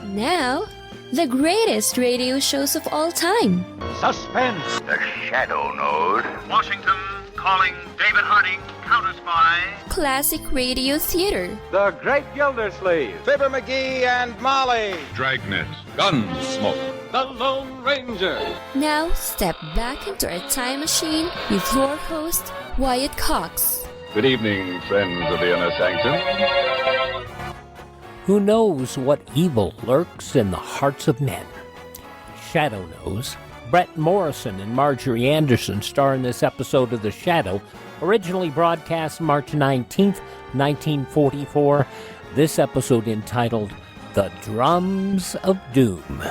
Now, the greatest radio shows of all time. Suspense. The Shadow Knows. Washington calling David Harding, counter-spy. Classic radio theater. The Great Gildersleeve. Fibber McGee and Molly. Dragnet. Gunsmoke. The Lone Ranger. Now, step back into a time machine with your host, Wyatt Cox. Good evening, friends of the Inner Sanctum. Who knows what evil lurks in the hearts of men? Shadow knows. Bret-Morrison and Marjorie-Anderson star in this episode of The Shadow, originally broadcast March 19th, 1944. This episode entitled The Drums of Doom.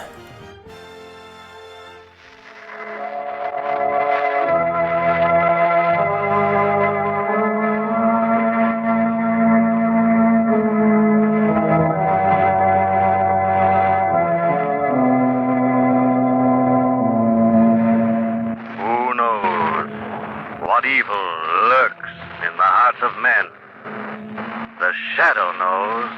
Of men. The Shadow knows.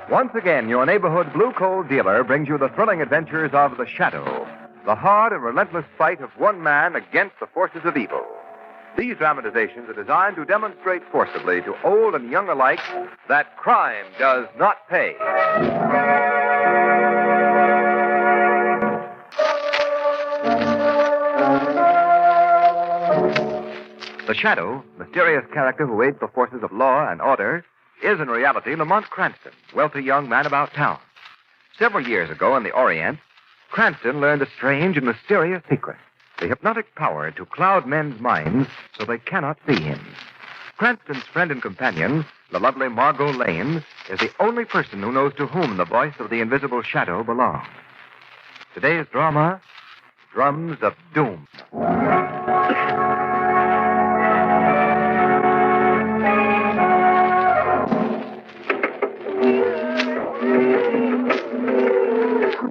Once again, your neighborhood blue coal dealer brings you the thrilling adventures of The Shadow, the hard and relentless fight of one man against the forces of evil. These dramatizations are designed to demonstrate forcibly to old and young alike that crime does not pay. The Shadow, mysterious character who aids the forces of law and order, is in reality Lamont Cranston, wealthy young man about town. Several years ago in the Orient, Cranston learned a strange and mysterious secret, the hypnotic power to cloud men's minds so they cannot see him. Cranston's friend and companion, the lovely Margot Lane, is the only person who knows to whom the voice of the invisible Shadow belongs. Today's drama, Drums of Doom.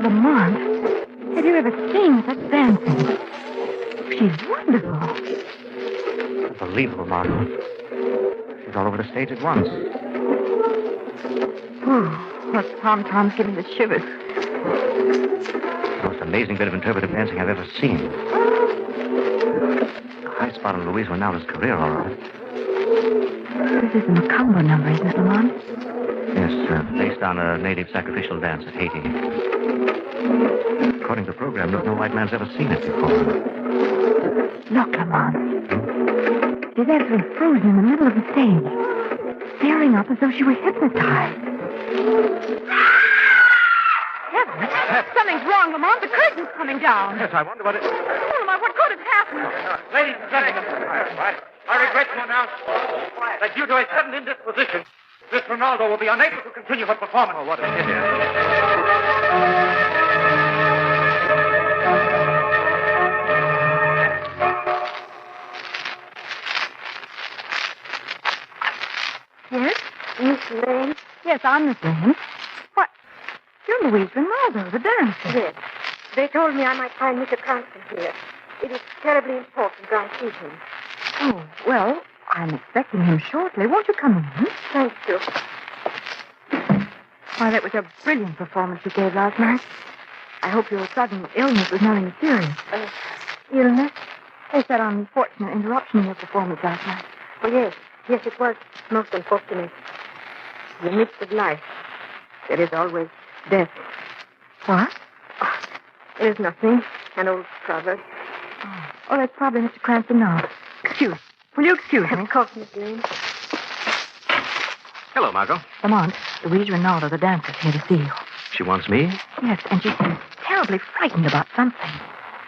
Lamont, have you ever seen such dancing? She's wonderful. Unbelievable, Margot. She's all over the stage at once. Oh, those tom-toms give me the shivers. The most amazing bit of interpretive dancing I've ever seen. A high spot in Louise Ronaldo's career, all right. This is the Macumba number, isn't it, Lamont? Yes, based on a native sacrificial dance at Haiti. According to the program, no white man's ever seen it before. Look, Lamont. She's actually frozen in the middle of the stage, staring up as though she were hypnotized. Heavens! Something's wrong, Lamont. The curtain's coming down. Yes, I wonder what it... Oh, Lamont, what could have happened? Ladies and gentlemen, I regret to announce that due to a sudden indisposition, Miss Ronaldo will be unable to continue her performance. Oh, what a pity. Yes? Miss Lane? Yes, I'm Miss Lane. What? You're Louise Ronaldo, the dancer. Yes. They told me I might find Mr. Cranston here. It is terribly important that I see him. Oh, well, I'm expecting him shortly. Won't you come in? Thank you. Why, that was a brilliant performance you gave last night. I hope your sudden illness was nothing serious. Illness? They said unfortunate interruption in your performance last night. Oh, yes. Yes, it was most unfortunate. In the midst of life, there is always death. What? Oh, it is nothing. An old proverb. Oh, that's probably Mr. Cranston now. Will you excuse me? Of course, Miss Lane. Hello, Margot. Lamont, Louise Ronaldo, the dancer's here to see you. She wants me? Yes, and she seems terribly frightened about something.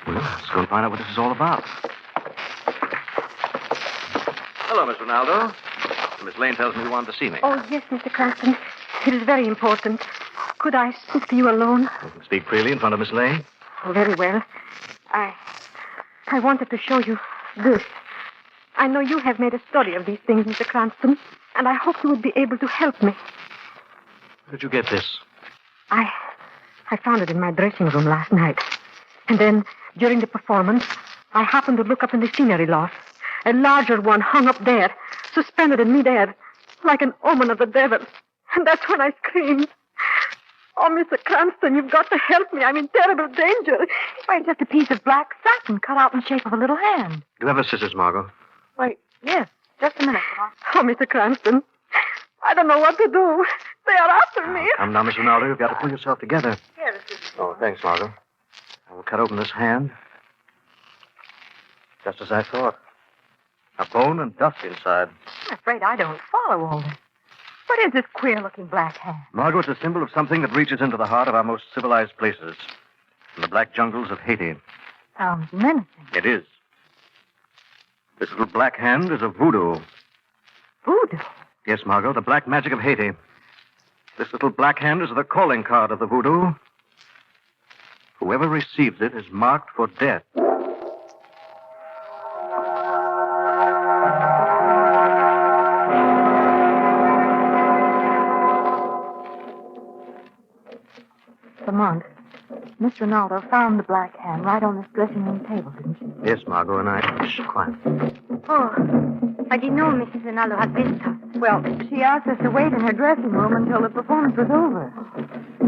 Well, let's go and find out what this is all about. Hello, Miss Ronaldo. Miss Lane tells me you wanted to see me. Oh, yes, Mr. Cranston. It is very important. Could I speak to you alone? You can speak freely in front of Miss Lane. Oh, very well. I wanted to show you this. I know you have made a study of these things, Mr. Cranston, and I hope you would be able to help me. Where did you get this? I found it in my dressing room last night. And then, during the performance, I happened to look up in the scenery loft. A larger one hung up there, suspended in midair, like an omen of the devil. And that's when I screamed. Oh, Mr. Cranston, you've got to help me. I'm in terrible danger. Why, it's just a piece of black satin cut out in the shape of a little hand. Do you have a scissors, Margot? Wait, yes. Just a minute, Lamont. Oh, Mr. Cranston, I don't know what to do. They are after me. Come now, Miss Ronaldo. You've got to pull yourself together. Here, this is... Oh, thanks, Margot. I will cut open this hand. Just as I thought. A bone and dust inside. I'm afraid I don't follow, Walter. What is this queer-looking black hand? Margot, it's a symbol of something that reaches into the heart of our most civilized places. In the black jungles of Haiti. Sounds menacing. It is. This little black hand is a voodoo. Voodoo? Yes, Margot, the black magic of Haiti. This little black hand is the calling card of the voodoo. Whoever receives it is marked for death. Lamont, Miss Ronaldo found the black hand right on this dressing room table, didn't she? Yes, Margot, and I... Shh, quiet. Oh, I didn't know Mrs. Ronaldo had visitors. Well, she asked us to wait in her dressing room until the performance was over.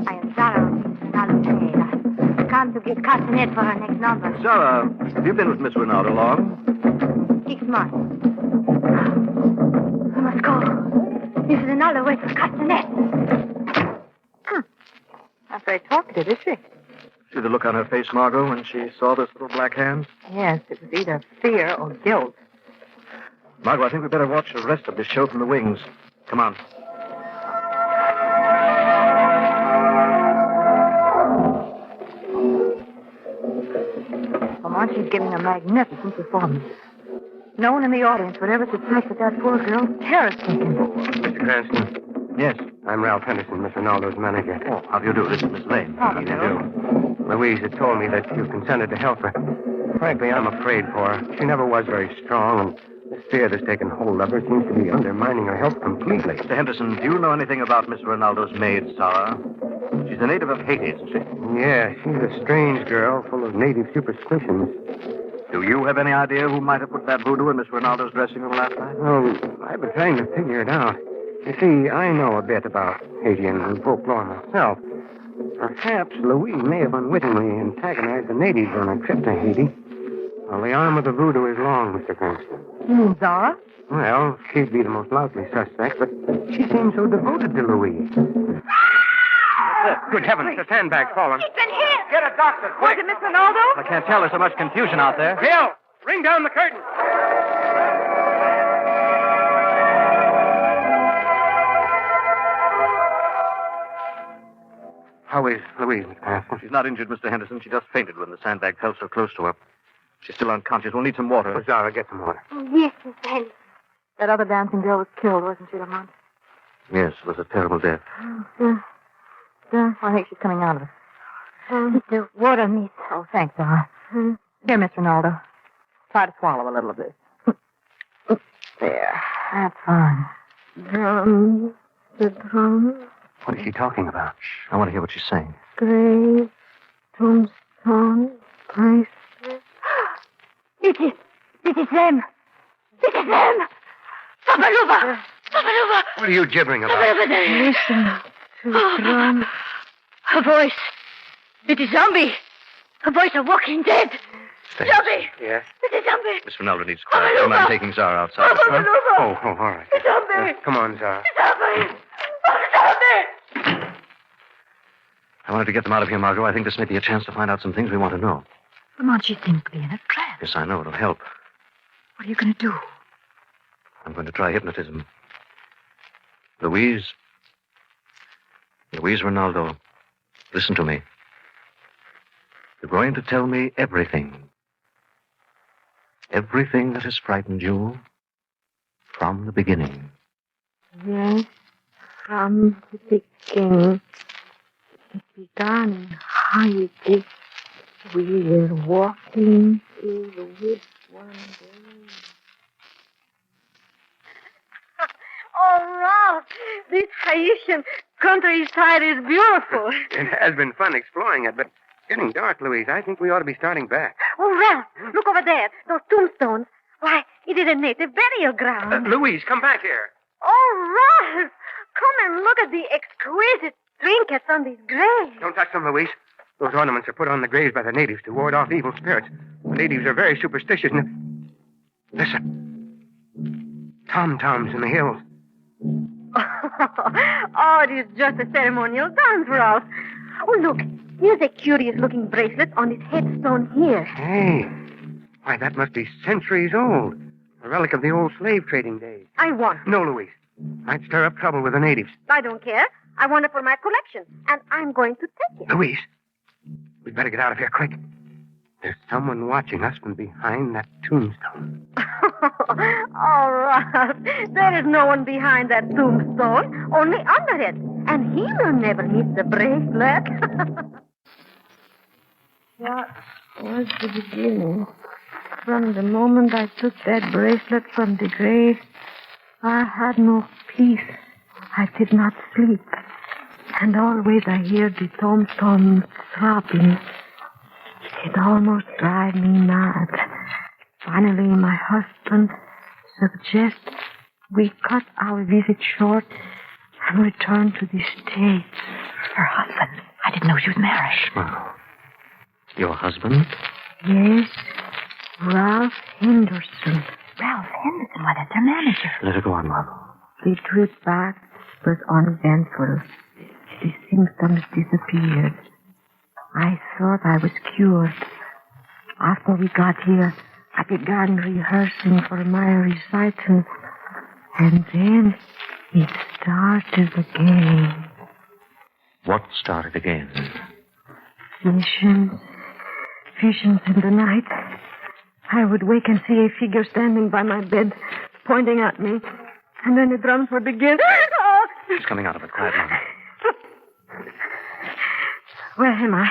I am Sarah, Mrs. Ronaldo's maid. I come to get castanet for her next number. Sarah, have you been with Miss Ronaldo long? 6 months. I must go. Mrs. Ronaldo waits for castanet. Not very talkative, is she? See the look on her face, Margot, when she saw this little black hand? Yes, it was either fear or guilt. Margot, I think we'd better watch the rest of this show from the wings. Come on. Lamont, she's giving a magnificent performance. No one in the audience would ever suspect that that poor girl's terror-stricken. Mr. Cranston. Yes? I'm Ralph Henderson, Miss Ronaldo's manager. Oh, how do you do? This is Miss Lane. How do you do? Louise had told me that you consented to help her. Frankly, I'm afraid for her. She never was very strong, and this fear that's taken hold of her seems to be undermining her health completely. Mr. Henderson, do you know anything about Miss Ronaldo's maid, Sarah? She's a native of Haiti, isn't she? Yeah, she's a strange girl, full of native superstitions. Do you have any idea who might have put that voodoo in Miss Ronaldo's dressing room last night? Well, I've been trying to figure it out. You see, I know a bit about Haitian folklore myself. Perhaps Louise may have unwittingly antagonized the natives on a trip to Haiti. Well, the arm of the voodoo is long, Mr. Cranston. You mean Zara? Well, she'd be the most likely suspect, but she seems so devoted to Louise. Good heavens, the sandbag's fallen. He's been hit. Get a doctor, Was quick. it Miss Ronaldo? I can't tell. There's so much confusion out there. Bill, ring down the curtain. How is Louise, Mr. Cranston? She's not injured, Mr. Henderson. She just fainted when the sandbag fell so close to her. She's still unconscious. We'll need some water. Oh, Zara, get some water. Oh, yes, Mr. Henderson. That other dancing girl was killed, wasn't she, Lamont? Yes, it was a terrible death. I think she's coming out of it. The water, miss. Oh, thanks, Zara. Here, Miss Ronaldo. Try to swallow a little of this. There. That's fine. Drum, the drum, What is she talking about? Shh. I want to hear what she's saying. grave, tombstone, bracelet. It is them. It is them. Sabaluba. Sabaluba. What are you gibbering about? Sabaluba there. Listen to drum. Her voice. It is zombie. Her voice of walking dead. Stay. Zombie. Yes? It is zombie. Miss Ronaldo needs quiet. Come on, taking Zara outside. Sabaluba. Oh, all right. It's zombie. Come on, Zara. Zombie. Oh, zombie. I wanted to get them out of here, Margot. I think this may be a chance to find out some things we want to know. Lamont, she seems to be in a trance. Yes, I know. It'll help. What are you going to do? I'm going to try hypnotism. Louise Ronaldo, listen to me. You're going to tell me everything. Everything that has frightened you from the beginning. Yes, from the beginning. It began in Haiti. We were walking through the woods one day. Oh, Ralph, this Haitian countryside is beautiful. It has been fun exploring it, but it's getting dark, Louise. I think we ought to be starting back. Oh, Ralph, look over there. Those tombstones. Why, It is a native burial ground. Louise, come back here. Oh, Ralph! Come and look at the exquisite trinkets on these graves. Don't touch them, Louise. Those ornaments are put on the graves by the natives to ward off evil spirits. The natives are very superstitious. Listen. Tom-toms in the hills. Oh, it is just a ceremonial dance, Ralph. Oh, look. Here's a curious-looking bracelet on this headstone here. Hey. Why, that must be centuries old. A relic of the old slave trading days. I want. No, Louise. I'd stir up trouble with the natives. I don't care. I want it for my collection, and I'm going to take it. Louise, we'd better get out of here quick. There's someone watching us from behind that tombstone. All right. There is no one behind that tombstone, only under it. And he will never miss the bracelet. What was the beginning? From the moment I took that bracelet from the grave, I had no peace. I did not sleep. And always I hear the tombstone throbbing. It almost drives me mad. Finally, my husband suggests we cut our visit short and return to the States. Her husband. I didn't know she was married. Well, your husband? Yes, Ralph Henderson. Ralph Henderson. Why, that's her manager. Let her go on, Margot. The trip back was uneventful. The symptoms disappeared. I thought I was cured. After we got here, I began rehearsing for my recital. And then it started again. What started again? Visions in the night. I would wake and see a figure standing by my bed, pointing at me. And then the drums would begin. Oh! She's coming out of it. Quiet, Margot. Where am I?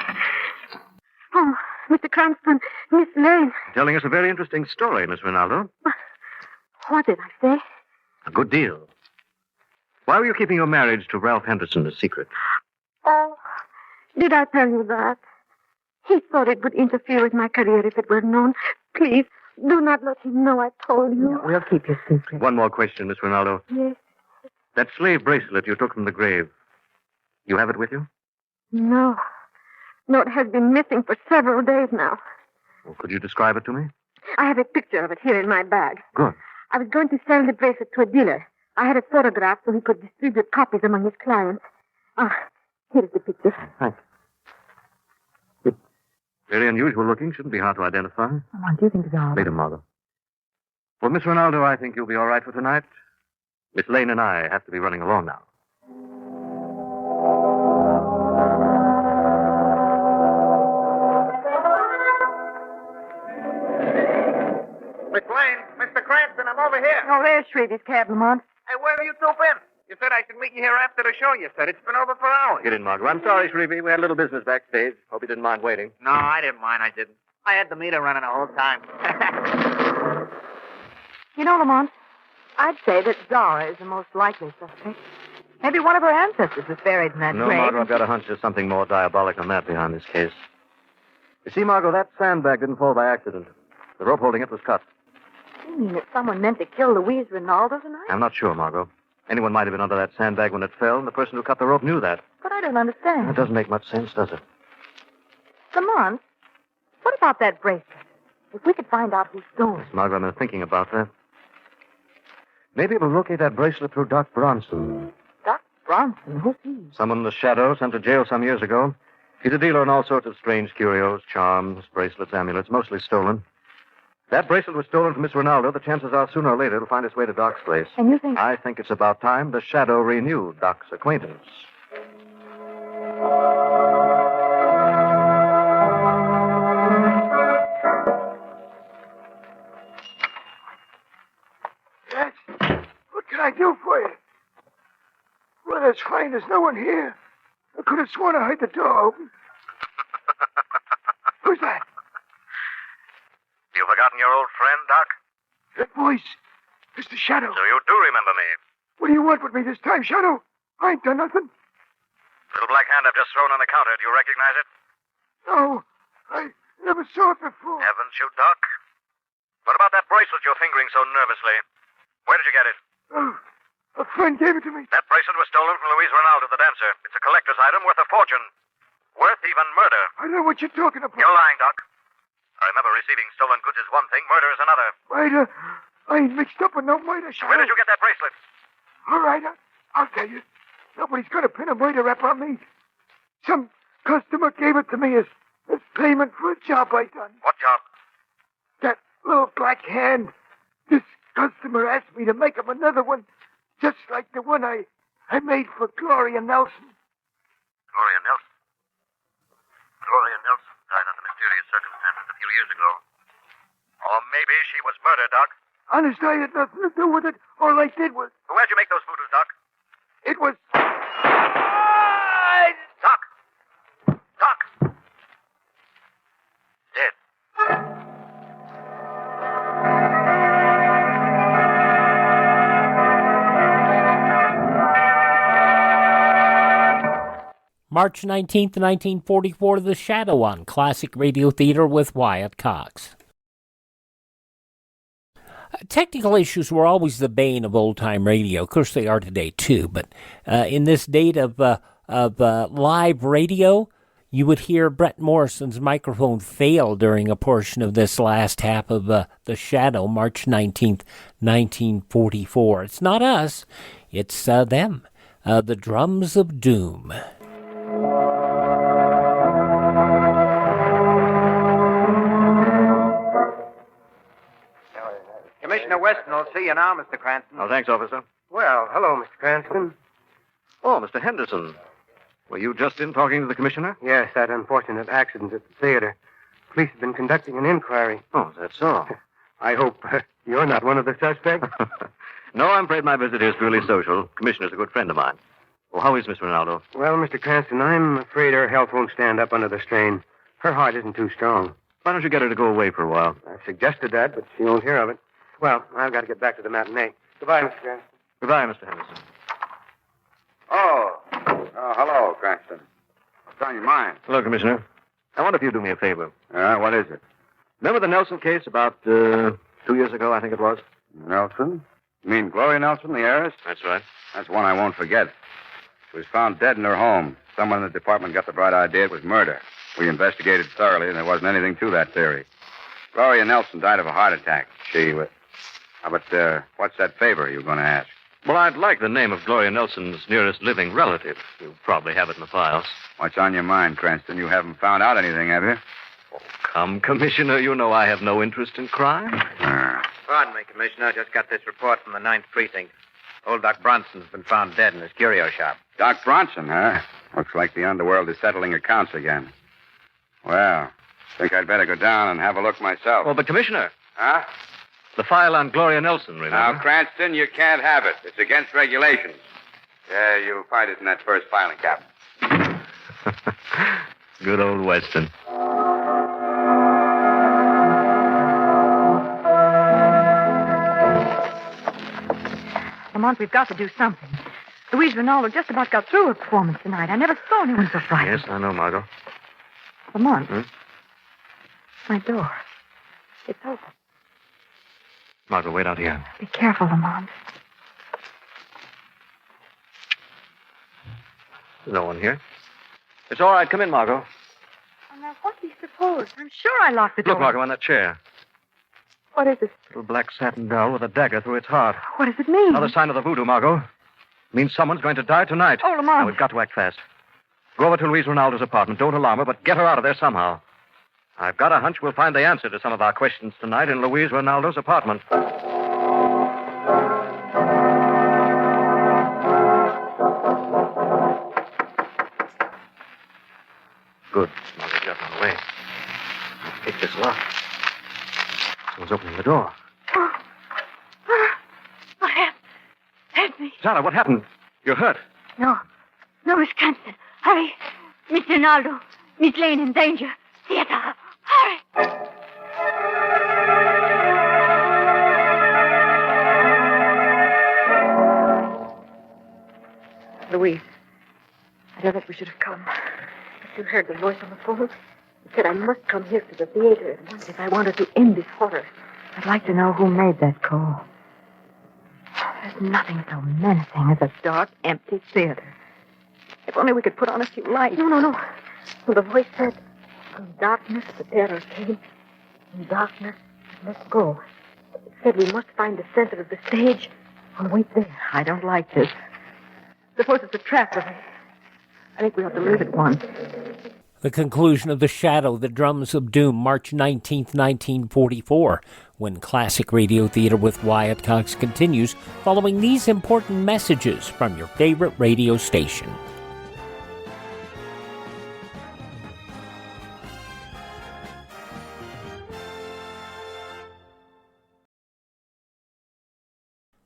Oh, Mr. Cranston, Miss Lane. Telling us a very interesting story, Miss Rinaldo. What did I say? A good deal. Why were you keeping your marriage to Ralph Henderson a secret? Oh, did I tell you that? He thought it would interfere with my career if it were known. Please, do not let him know I told you. No, we'll keep your secret. One more question, Miss Rinaldo. Yes. That slave bracelet you took from the grave, you have it with you? No. No, it has been missing for several days now. Well, could you describe it to me? I have a picture of it here in my bag. Good. I was going to sell the bracelet to a dealer. I had it photographed so he could distribute copies among his clients. Here is the picture. Thanks. Very unusual looking. Shouldn't be hard to identify. What do you think is all? Later, Margot. Well, Miss Rinaldo, I think you'll be all right for tonight. Miss Lane and I have to be running along now. Miss Lane, Mr. Cranston, I'm over here. Oh, there's Shreve's cab, Lamont. Hey, where have you two been? You said I should meet you here after the show. You said it's been over for hours. Get in, Margot. I'm sorry, Shrevey. We had a little business backstage. Hope you didn't mind waiting. No, I didn't mind. I didn't. I had the meter running the whole time. You know, Lamont, I'd say that Zara is the most likely suspect. Maybe one of her ancestors was buried in that No, grave. Margot, I've got a hunch there's something more diabolic than that behind this case. You see, Margot, that sandbag didn't fall by accident. The rope holding it was cut. You mean that someone meant to kill Louise Rinaldo tonight? I'm not sure, Margot. Anyone might have been under that sandbag when it fell, and the person who cut the rope knew that. But I don't understand. That doesn't make much sense, does it? Lamont, what about that bracelet? If we could find out who stole it. Margot, I've been thinking about that. Maybe we'll locate that bracelet through Doc Bronson. Doc Bronson? Who's he? Someone in the shadow, sent to jail some years ago. He's a dealer in all sorts of strange curios, charms, bracelets, amulets, mostly stolen. That bracelet was stolen from Miss Rinaldo. The chances are sooner or later it'll find its way to Doc's place. And you think... I think it's about time the shadow renewed Doc's acquaintance. Yes? What can I do for you? Well, that's fine. There's no one here. I could have sworn I heard the door open. Who's that? You forgotten your old friend, Doc? That voice. It's the Shadow. So you do remember me. What do you want with me this time, Shadow? I ain't done nothing. Little black hand I've just thrown on the counter. Do you recognize it? No, I never saw it before. Haven't you, Doc? What about that bracelet you're fingering so nervously? Where did you get it? Oh, a friend gave it to me. That bracelet was stolen from Louise Ronaldo, the dancer. It's a collector's item worth a fortune. Worth even murder. I know what you're talking about. You're lying, Doc. I remember receiving stolen goods is one thing, murder is another. Murder? I ain't mixed up in no murder, Shadow. Where did you get that bracelet? All right, I'll tell you. Nobody's going to pin a murder rap on me. Some customer gave it to me as payment for a job I done. What job? That little black hand. This customer asked me to make him another one, just like the one I made for Gloria Nelson. Gloria Nelson? Gloria Nelson died under mysterious circumstances a few years ago. Or maybe she was murdered, Doc. Honest, I had nothing to do with it. All I did was... Where'd you make those voodoos, Doc? It was... Doc! Doc! Dead. March 19th, 1944, The Shadow on Classic Radio Theater with Wyatt Cox. Technical issues were always the bane of old-time radio. Of course, they are today, too. But in this date of live radio, you would hear Bret-Morrison's microphone fail during a portion of this last half of The Shadow, March 19th, 1944. It's not us. It's them. The Drums of Doom. Commissioner Weston will see you now, Mr. Cranston. Oh, thanks, officer. Well, hello, Mr. Cranston. Oh, Mr. Henderson. Were you just in talking to the commissioner? Yes, that unfortunate accident at the theater. Police have been conducting an inquiry. Oh, is that so? I hope you're not one of the suspects. No, I'm afraid my visit is purely social. Commissioner's a good friend of mine. Well, how is Miss Ronaldo? Well, Mr. Cranston, I'm afraid her health won't stand up under the strain. Her heart isn't too strong. Why don't you get her to go away for a while? I've suggested that, but she won't hear of it. Well, I've got to get back to the matinee. Goodbye, Mr. Cranston. Goodbye, Mr. Henderson. Oh, hello, Cranston. What's on your mind? Hello, Commissioner. I wonder if you'd do me a favor. What is it? Remember the Nelson case about 2 years ago, I think it was? Nelson? You mean Gloria Nelson, the heiress? That's right. That's one I won't forget. She was found dead in her home. Someone in the department got the bright idea it was murder. We investigated thoroughly, and there wasn't anything to that theory. Gloria Nelson died of a heart attack. But what's that favor you were going to ask? Well, I'd like the name of Gloria Nelson's nearest living relative. You probably have it in the files. What's on your mind, Cranston? You haven't found out anything, have you? Oh, come, Commissioner. You know I have no interest in crime. Pardon me, Commissioner. I just got this report from the 9th Precinct. Old Doc Bronson's been found dead in his curio shop. Doc Bronson, huh? Looks like the underworld is settling accounts again. Well, think I'd better go down and have a look myself. Oh, but Commissioner. Huh? The file on Gloria Nelson, remember? Now, Cranston, you can't have it. It's against regulations. Yeah, you'll find it in that first filing cabinet. Good old Weston. Lamont, we've got to do something. Louise Ronaldo just about got through her performance tonight. I never saw anyone so frightened. Yes, I know, Margot. Lamont. My door. It's open. Margot, wait out here. Be careful, Lamont. There's no one here. It's all right. Come in, Margot. Oh, now, what do you suppose? I'm sure I locked the door. Look, Margot, on that chair. What is it? Little black satin doll with a dagger through its heart. What does it mean? Another sign of the voodoo, Margot. Means someone's going to die tonight. Oh, Lamont. Now, we've got to act fast. Go over to Louise Ronaldo's apartment. Don't alarm her, but get her out of there somehow. I've got a hunch we'll find the answer to some of our questions tonight in Louise Ronaldo's apartment. Good. Margot got on the way. Pick this lock. Someone's opening the door. What happened? Help me. Zara, what happened? You're hurt. No, Miss Cranston. Hurry. Miss Ronaldo. Miss Lane in danger. Theater. Hurry. Louise, I don't think we should have come. But you heard the voice on the phone. It said I must come here to the theater at once if I wanted to end this horror. I'd like to know who made that call. There's nothing so menacing as a dark, empty theater. If only we could put on a few lights. No. Well, the voice said, from darkness the terror came. From darkness, let's go. It said we must find the center of the stage and wait there. I don't like this. Suppose it's a trap for me. I think we ought to leave at once. The conclusion of The Shadow, The Drums of Doom, March 19th, 1944, when classic radio theater with Wyatt Cox continues following these important messages from your favorite radio station.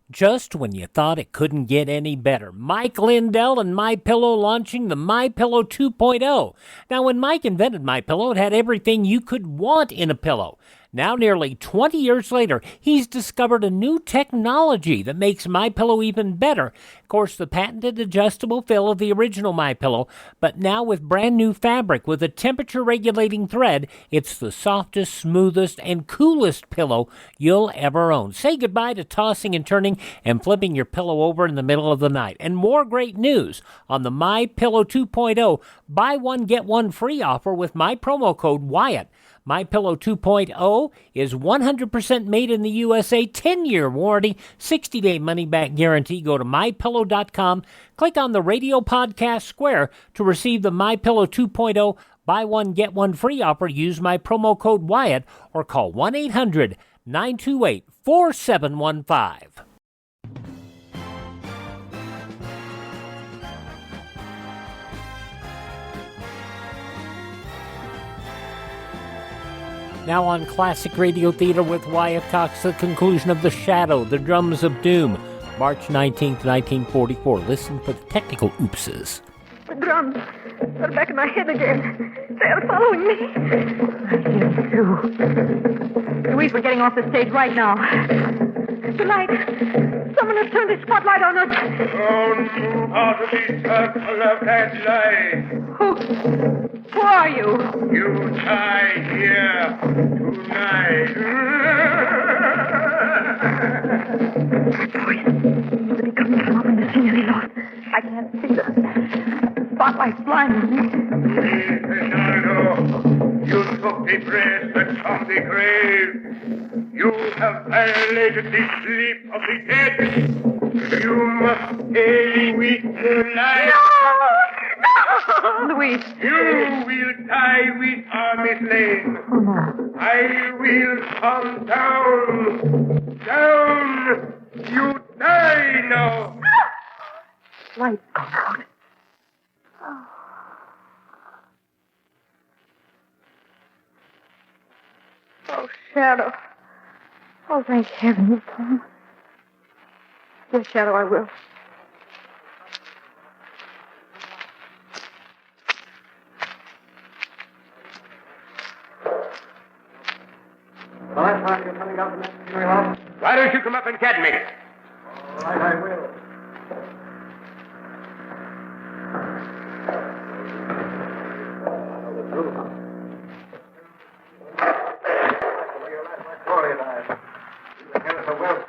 Just when you thought it couldn't get any better, Mike Lindell and MyPillow launching the MyPillow 2.0. Now, when Mike invented MyPillow, it had everything you could want in a pillow. Now, nearly 20 years later, he's discovered a new technology that makes MyPillow even better. Of course, the patented adjustable fill of the original MyPillow, but now with brand new fabric with a temperature-regulating thread, it's the softest, smoothest, and coolest pillow you'll ever own. Say goodbye to tossing and turning and flipping your pillow over in the middle of the night. And more great news on the MyPillow 2.0 buy one, get one free offer with my promo code Wyatt. MyPillow 2.0 is 100% made in the USA, 10-year warranty, 60-day money-back guarantee. Go to MyPillow.com, click on the radio podcast square to receive the MyPillow 2.0 buy one, get one free offer. Use my promo code Wyatt or call 1-800-928-4715. Now on Classic Radio Theater with Wyatt Cox, the conclusion of The Shadow, The Drums of Doom, March 19th, 1944. Listen for the technical oopses. The drums. They're back in my head again. They're following me. I hear them too. Louise, we're getting off the stage right now. The light. Someone has turned the spotlight on us. Don't move out of the circle of that light. Who are you? You die here tonight. Voice. They're becoming come up in the scenery, Lord. I can't see them. The spotlight's blinding me. Fernando, you took the bracelet from the grave. You have violated the sleep of the dead. You must pay with your life. No! Louise. You will die with army slain. Oh, no. I will come down. Down. You die now. Light gone out. Oh, Shadow. Oh, thank heaven you've come. Yes, Shadow, I will. Why don't you come up and get me? All right, I will.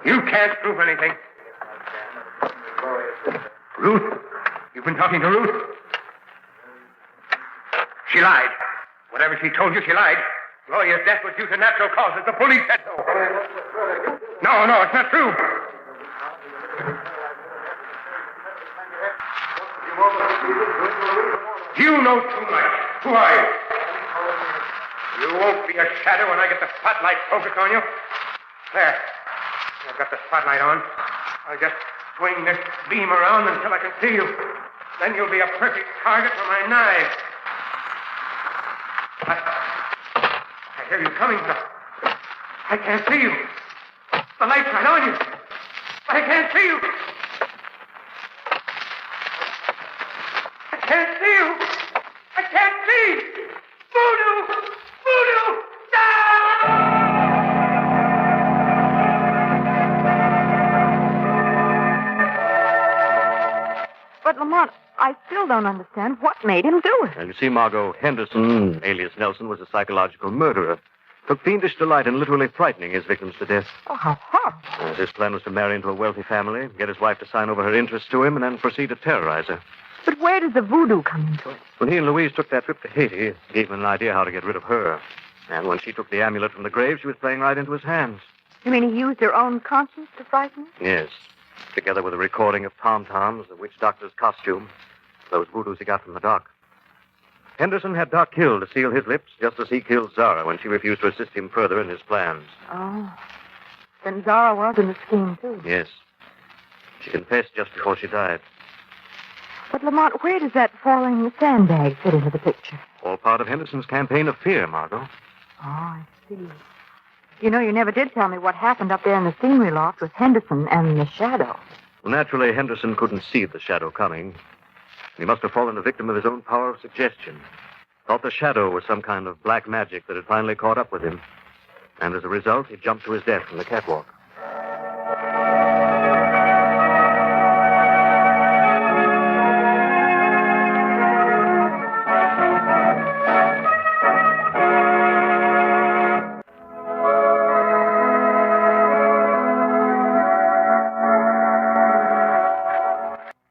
You can't prove anything. Ruth? You've been talking to Ruth? She lied. Whatever she told you, she lied. Gloria's death was due to natural causes. The police said so. No, it's not true. You know too much. Who are you? You won't be a shadow when I get the spotlight focused on you. There. I've got the spotlight on. I'll just swing this beam around until I can see you. Then you'll be a perfect target for my knife. I hear you coming, but I can't see you. The light's right on you. But I can't see you. I can't see you. I can't see. Voodoo! Voodoo! But, Lamont, I still don't understand what made him do it. And you see, Margot, Henderson, alias Nelson, was a psychological murderer. took fiendish delight in literally frightening his victims to death. Oh, how horrible. His plan was to marry into a wealthy family, get his wife to sign over her interest to him, and then proceed to terrorize her. But where does the voodoo come into it? When he and Louise took that trip to Haiti, it gave him an idea how to get rid of her. And when she took the amulet from the grave, she was playing right into his hands. You mean he used her own conscience to frighten her? Yes. Together with a recording of tom-toms, the witch doctor's costume, those voodoos he got from the doc. Henderson had Doc killed to seal his lips, just as he killed Zara when she refused to assist him further in his plans. Oh. Then Zara was in the scheme, too. Yes. She confessed just before she died. But, Lamont, where does that falling sandbag fit into the picture? All part of Henderson's campaign of fear, Margot. Oh, I see. You know, you never did tell me what happened up there in the scenery loft with Henderson and the shadow. Well, naturally, Henderson couldn't see the shadow coming. He must have fallen the victim of his own power of suggestion. Thought the shadow was some kind of black magic that had finally caught up with him. And as a result, he jumped to his death from the catwalk.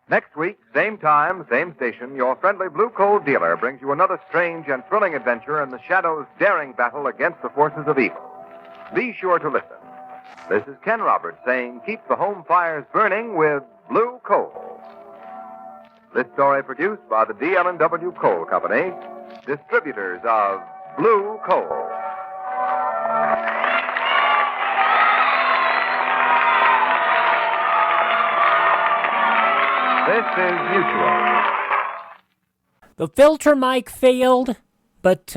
Next week, same time, same station, your friendly Blue Coal dealer brings you another strange and thrilling adventure in the Shadow's daring battle against the forces of evil. Be sure to listen. This is Ken Roberts saying keep the home fires burning with Blue Coal. This story produced by the DL&W Coal Company, distributors of Blue Coal. This is Mutual. The filter mic failed, but,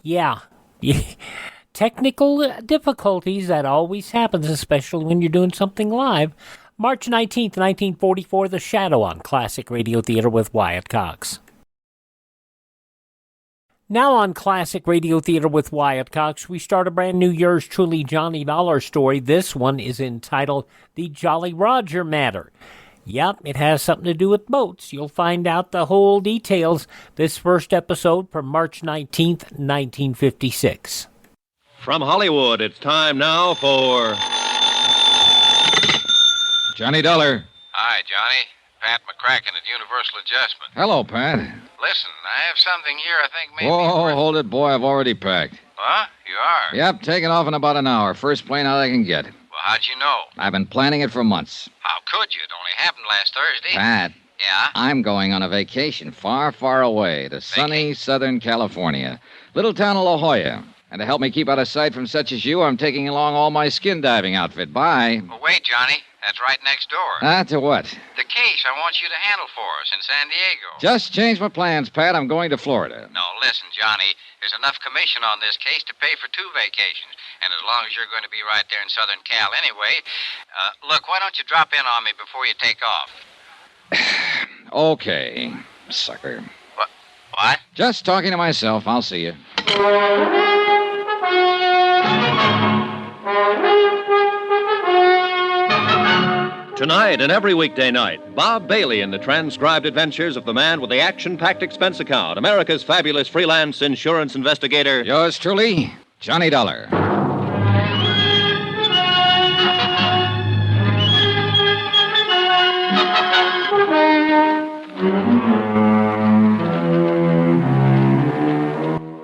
yeah. Technical difficulties, that always happens, especially when you're doing something live. March 19th, 1944, The Shadow on Classic Radio Theater with Wyatt Cox. Now on Classic Radio Theater with Wyatt Cox, we start a brand new Yours Truly Johnny Dollar story. This one is entitled The Jolly Roger Matter. Yep, it has something to do with boats. You'll find out the whole details this first episode from March 19th, 1956. From Hollywood, it's time now for Johnny Dollar. Hi, Johnny. Pat McCracken at Universal Adjustment. Hello, Pat. Listen, I have something here I think maybe... Whoa, hold it, boy. I've already packed. Huh? You are? Yep, taking off in about an hour. First plane out I can get. Well, how'd you know? I've been planning it for months. How could you? It only happened last Thursday. Pat. Yeah? I'm going on a vacation far, far away to sunny Southern California. Little town of La Jolla. And to help me keep out of sight from such as you, I'm taking along all my skin diving outfit. Bye. Well, wait, Johnny. That's right next door. To what? The case I want you to handle for us in San Diego. Just changed my plans, Pat. I'm going to Florida. No, listen, Johnny. There's enough commission on this case to pay for 2 vacations. And as long as you're going to be right there in Southern Cal anyway, look, why don't you drop in on me before you take off? Okay, sucker. What? Just talking to myself. I'll see you. Tonight and every weekday night, Bob Bailey in the transcribed adventures of the man with the action-packed expense account, America's fabulous freelance insurance investigator. Yours truly, Johnny Dollar.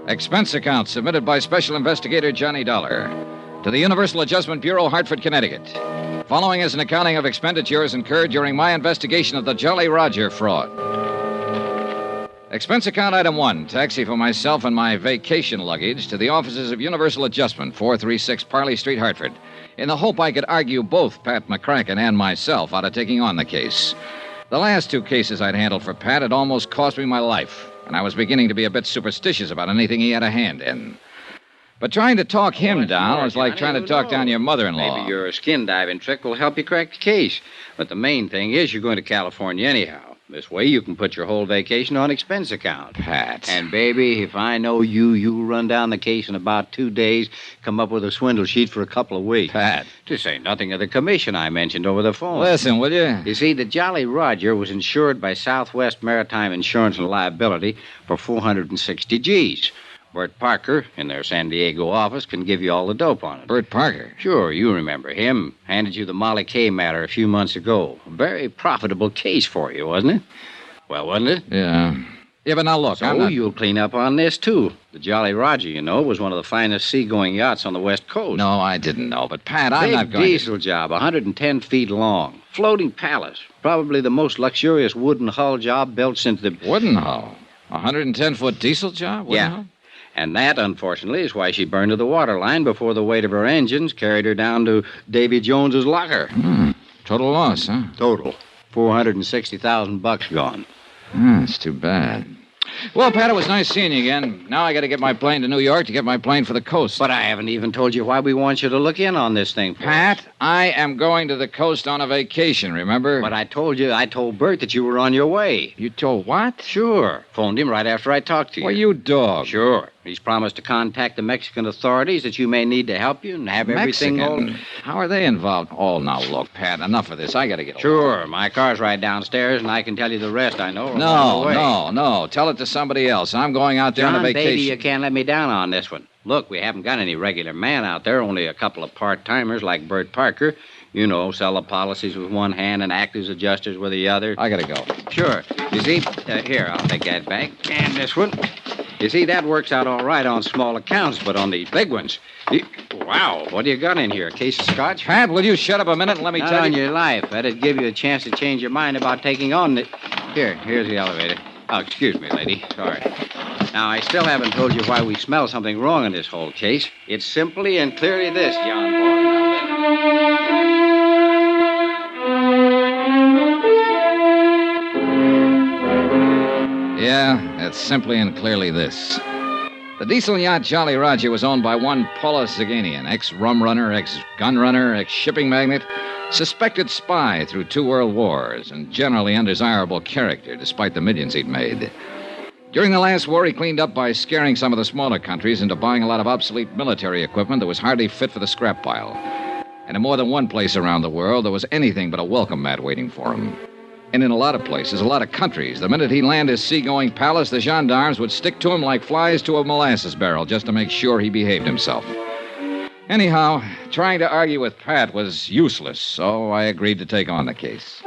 Expense account submitted by Special Investigator Johnny Dollar to the Universal Adjustment Bureau, Hartford, Connecticut. Following is an accounting of expenditures incurred during my investigation of the Jolly Roger fraud. Expense account item 1, taxi for myself and my vacation luggage to the offices of Universal Adjustment, 436 Parley Street, Hartford, in the hope I could argue both Pat McCracken and myself out of taking on the case. The last 2 cases I'd handled for Pat had almost cost me my life, and I was beginning to be a bit superstitious about anything he had a hand in. But trying to talk him down was like trying to talk down your mother-in-law. Maybe your skin diving trick will help you crack the case. But the main thing is you're going to California anyhow. This way you can put your whole vacation on expense account. Pat. And, baby, if I know you'll run down the case in about 2 days, come up with a swindle sheet for a couple of weeks. Pat. To say nothing of the commission I mentioned over the phone. Listen, will you? You see, the Jolly Roger was insured by Southwest Maritime Insurance and Liability for 460 G's. Bert Parker, in their San Diego office, can give you all the dope on it. Bert Parker? Sure, you remember him. Handed you the Molly Kay matter a few months ago. A very profitable case for you, wasn't it? Well, wasn't it? Yeah. Yeah, but now look, So you'll clean up on this, too. The Jolly Roger, you know, was one of the finest seagoing yachts on the West Coast. No, I didn't know. But, Pat, I'm not going Big diesel job, 110 feet long. Floating palace. Probably the most luxurious wooden hull job built since the... Wooden hull? 110-foot diesel job? Wooden hull? And that, unfortunately, is why she burned to the waterline before the weight of her engines carried her down to Davy Jones's locker. Total loss, huh? Total. $460,000 gone. That's too bad. Well, Pat, it was nice seeing you again. Now I got to get my plane to New York to get my plane for the coast. But I haven't even told you why we want you to look in on this thing, Pat, I am going to the coast on a vacation, remember? But I told Bert that you were on your way. You told what? Sure. Phoned him right after I talked to you. Well, you dog. Sure. He's promised to contact the Mexican authorities that you may need to help you and have everything all... How are they involved? Oh, now, look, Pat, enough of this. I got to get along. Sure. My car's right downstairs, and I can tell you the rest I know. No. Tell it to somebody else. I'm going out there on a vacation. Baby, you can't let me down on this one. Look, we haven't got any regular man out there, only a couple of part-timers like Bert Parker. You know, sell the policies with one hand and act as adjusters with the other. I got to go. Sure. You see, here, I'll take that back. And this one. You see, that works out all right on small accounts, but on the big ones... Wow, what do you got in here? A case of scotch? Pat, will you shut up a minute and let me tell you... Not on your life. That'd give you a chance to change your mind about taking on the... Here's the elevator. Oh, excuse me, lady. Sorry. Now, I still haven't told you why we smell something wrong in this whole case. It's simply and clearly this, John Boy. Yeah, it's simply and clearly this. The diesel yacht Jolly Roger was owned by one Paula Zaganian, ex-rum runner, ex-gun runner, ex-shipping magnate, suspected spy through 2 world wars, and generally undesirable character, despite the millions he'd made. During the last war, he cleaned up by scaring some of the smaller countries into buying a lot of obsolete military equipment that was hardly fit for the scrap pile. And in more than one place around the world, there was anything but a welcome mat waiting for him. And in a lot of places, a lot of countries, the minute he landed his seagoing palace, the gendarmes would stick to him like flies to a molasses barrel just to make sure he behaved himself. Anyhow, trying to argue with Pat was useless, so I agreed to take on the case.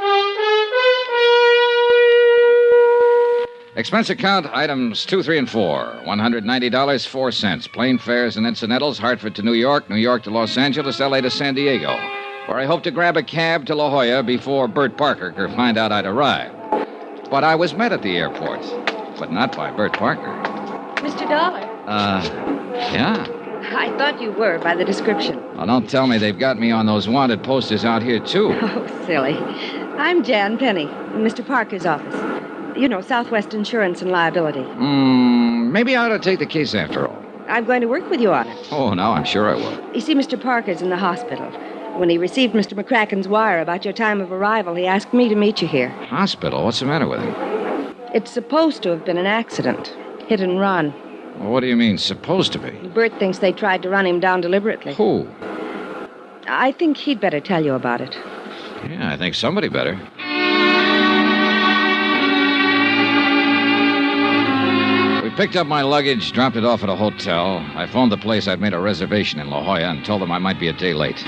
Expense account, items 2, 3, and 4. $190, 4 cents. Plane fares and incidentals, Hartford to New York, New York to Los Angeles, L.A. to San Diego, where I hope to grab a cab to La Jolla before Bert Parker could find out I'd arrived. But I was met at the airport, but not by Bert Parker. Mr. Dollar. Yeah? I thought you were by the description. Well, don't tell me they've got me on those wanted posters out here, too. Oh, silly. I'm Jan Penny, in Mr. Parker's office. You know, Southwest Insurance and Liability. Maybe I ought to take the case after all. I'm going to work with you on it. Oh, no, I'm sure I will. You see, Mr. Parker's in the hospital. When he received Mr. McCracken's wire about your time of arrival, he asked me to meet you here. Hospital? What's the matter with him? It's supposed to have been an accident. Hit and run. Well, what do you mean, supposed to be? Bert thinks they tried to run him down deliberately. Who? I think he'd better tell you about it. Yeah, I think somebody better. We picked up my luggage, dropped it off at a hotel. I phoned the place I'd made a reservation in La Jolla and told them I might be a day late.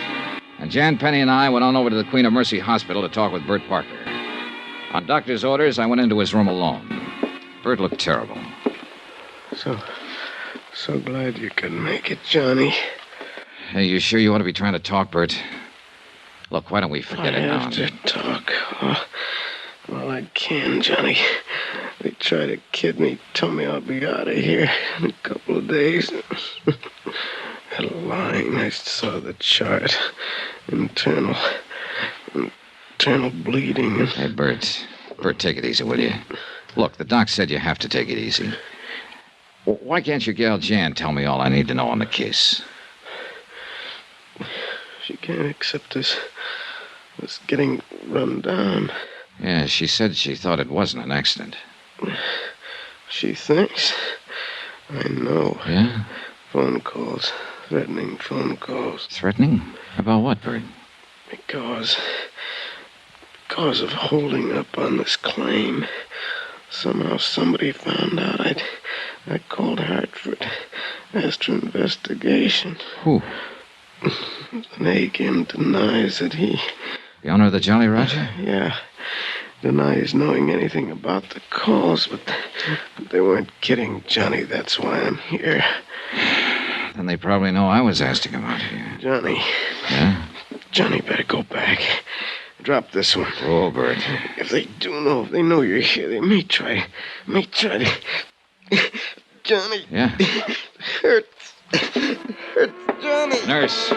And Jan Penny and I went on over to the Queen of Mercy Hospital to talk with Bert Parker. On doctor's orders, I went into his room alone. Bert looked terrible. So glad you could make it, Johnny. Hey, you sure you want to be trying to talk, Bert? Look, why don't we forget it now? I have to talk. Well, I can, Johnny. They try to kid me, tell me I'll be out of here in a couple of days. Had a line. I saw the chart. Internal bleeding. Hey, Bert, take it easy, will you? Look, the doc said you have to take it easy. Why can't your gal Jan tell me all I need to know on the case? She can't accept this getting run down. Yeah, she said she thought it wasn't an accident. She thinks? I know. Yeah? Phone calls. Threatening phone calls. Threatening? About what, Bert? Because of holding up on this claim. Somehow somebody found out I'd called Hartford. asked for investigation. Who? Reagan denies that he... The owner of the Jolly Roger? Yeah. Denies knowing anything about the calls, but they weren't kidding Johnny. That's why I'm here. Then they probably know I was asked to come out here. Johnny. Yeah? Johnny better go back. Drop this one. Oh, Bert. If they know you're here, they may try to... Johnny. Yeah? Hurts, Johnny. Nurse.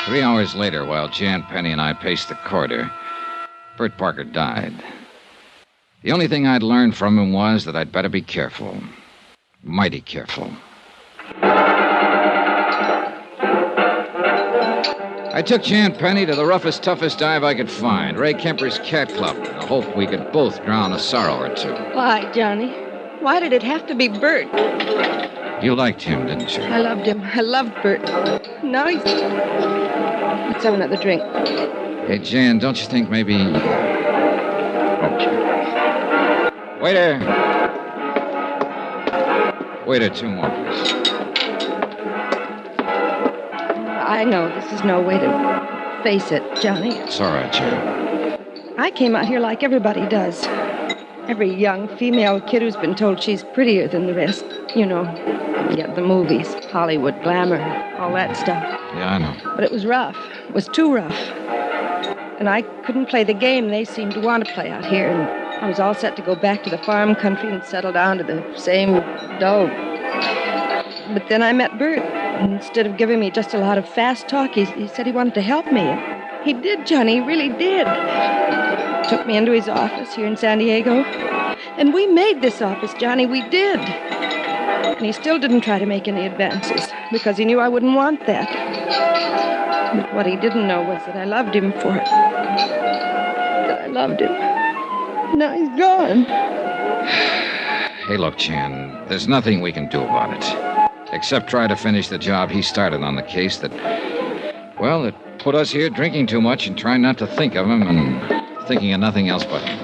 3 hours later, while Jan Penny and I paced the corridor, Bert Parker died. The only thing I'd learned from him was that I'd better be careful. Mighty careful. I took Jan Penny to the roughest, toughest dive I could find, Ray Kemper's Cat Club, in the hope we could both drown a sorrow or two. Why, Johnny? Why did it have to be Bert? You liked him, didn't you? I loved him. I loved Bert. Now he's... Let's have another drink. Hey, Jan, don't you think maybe... Okay. Waiter! Waiter, 2 more, please. I know this is no way to face it, Johnny. It's all right, Jan. I came out here like everybody does. Every young female kid who's been told she's prettier than the rest. You know, yeah, the movies, Hollywood, glamour, all that stuff. Yeah, I know. But it was rough. It was too rough. And I couldn't play the game they seemed to want to play out here. And I was all set to go back to the farm country and settle down to the same dull. But then I met Bert. And instead of giving me just a lot of fast talk, he said he wanted to help me. And he did, Johnny. He really did. Took me into his office here in San Diego. And we made this office, Johnny. We did. And he still didn't try to make any advances because he knew I wouldn't want that. But what he didn't know was that I loved him for it. That I loved him. Now he's gone. Hey, look, Jan, there's nothing we can do about it. Except try to finish the job he started on the case that put us here drinking too much and trying not to think of him and thinking of nothing else but him.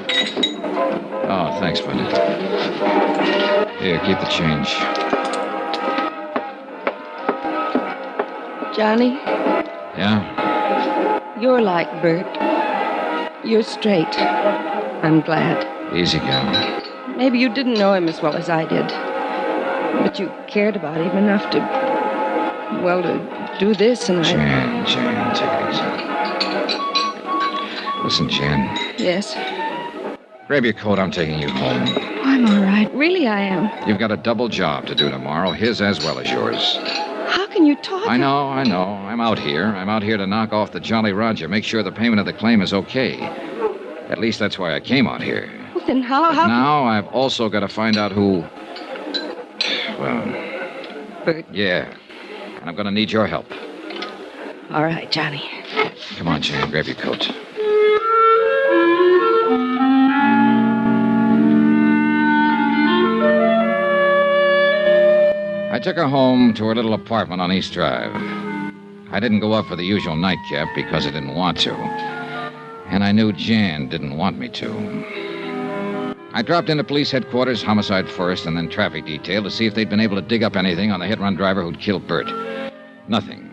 Oh, thanks, bud. Here, keep the change. Johnny? Yeah? You're like Bert. You're straight. I'm glad. Easy, gal. Maybe you didn't know him as well as I did. But you cared about him enough to do this, and Jan, take it easy. Listen, Jan. Yes? Grab your coat, I'm taking you home. I'm all right. Really, I am. You've got a double job to do tomorrow, his as well as yours. How can you talk? I know. I'm out here. I'm out here to knock off the Jolly Roger, make sure the payment of the claim is okay. At least that's why I came out here. Well, then how... Now I've also got to find out who... Well... Bert. Yeah. And I'm going to need your help. All right, Johnny. Come on, Jan, grab your coat. I took her home to her little apartment on East Drive. I didn't go up for the usual nightcap because I didn't want to. And I knew Jan didn't want me to. I dropped into police headquarters, homicide first, and then traffic detail to see if they'd been able to dig up anything on the hit-run driver who'd killed Bert. Nothing.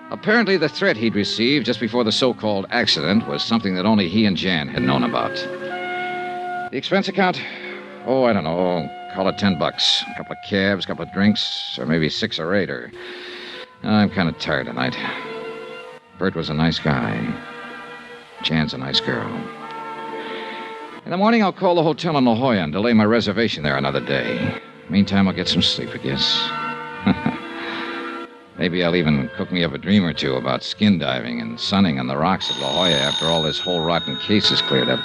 Apparently, the threat he'd received just before the so-called accident was something that only he and Jan had known about. The expense account? Oh, I don't know. Call it $10. A couple of cabs, a couple of drinks, or maybe 6 or 8, or... I'm kind of tired tonight. Bert was a nice guy. Jan's a nice girl. In the morning, I'll call the hotel in La Jolla and delay my reservation there another day. Meantime, I'll get some sleep, I guess. Maybe I'll even cook me up a dream or two about skin diving and sunning on the rocks of La Jolla after all this whole rotten case is cleared up.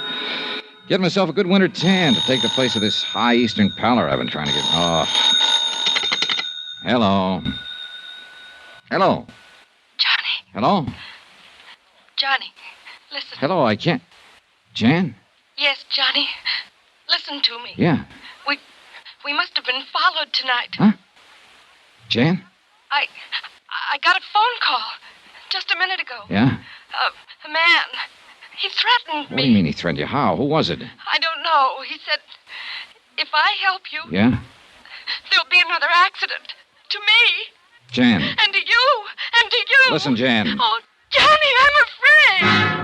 Get myself a good winter tan to take the place of this high eastern pallor I've been trying to get... Oh. Hello. Hello. Johnny. Hello? Johnny, listen. Hello, I can't... Jan? Yes, Johnny. Listen to me. Yeah. We must have been followed tonight. Huh? Jan? I got a phone call just a minute ago. Yeah? A man. He threatened me. What do you mean he threatened you? How? Who was it? I don't know. He said If I help you, Yeah? there'll be another accident. To me. Jan. And to you. And to you. Listen, Jan. Oh, Johnny, I'm afraid.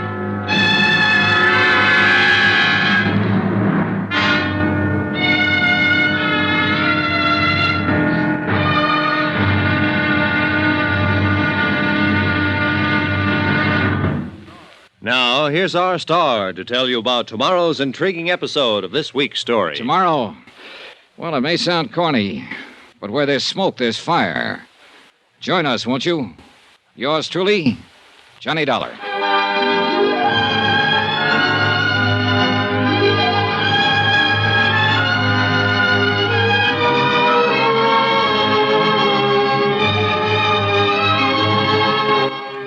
Now, here's our star to tell you about tomorrow's intriguing episode of this week's story. Tomorrow? Well, it may sound corny, but where there's smoke, there's fire. Join us, won't you? Yours truly, Johnny Dollar.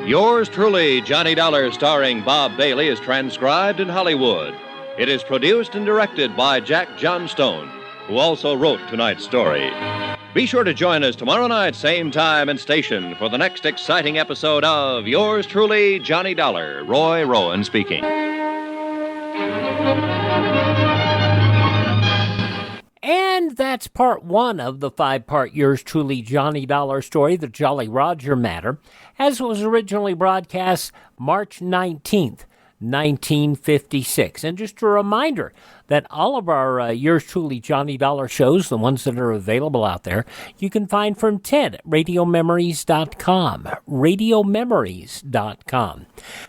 Yours truly, Johnny Dollar, starring Bob Bailey, is transcribed in Hollywood. It is produced and directed by Jack Johnstone, who also wrote tonight's story. Be sure to join us tomorrow night, same time and station, for the next exciting episode of Yours truly, Johnny Dollar. Roy Rowan speaking. And that's part one of the 5-part Yours truly, Johnny Dollar story, The Jolly Roger Matter, as it was originally broadcast March 19th, 1956. And just a reminder that all of our Yours truly, Johnny Dollar shows, the ones that are available out there, you can find from Ted at radiomemories.com. Radiomemories.com.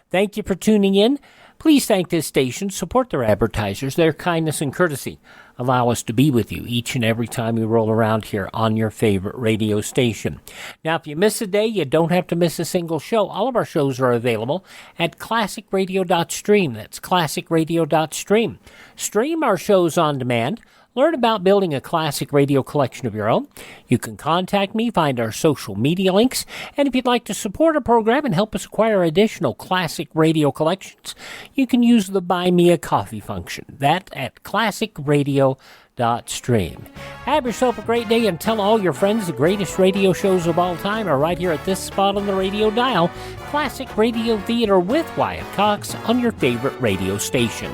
Thank you for tuning in. Please thank this station, support their advertisers, their kindness and courtesy. Allow us to be with you each and every time we roll around here on your favorite radio station. Now, if you miss a day, you don't have to miss a single show. All of our shows are available at classicradio.stream. That's classicradio.stream. Stream our shows on demand. Learn about building a classic radio collection of your own. You can contact me, find our social media links, and if you'd like to support our program and help us acquire additional classic radio collections, you can use the Buy Me a Coffee function. That at classicradio.stream. Have yourself a great day and tell all your friends the greatest radio shows of all time are right here at this spot on the radio dial. Classic Radio Theater with Wyatt Cox on your favorite radio station.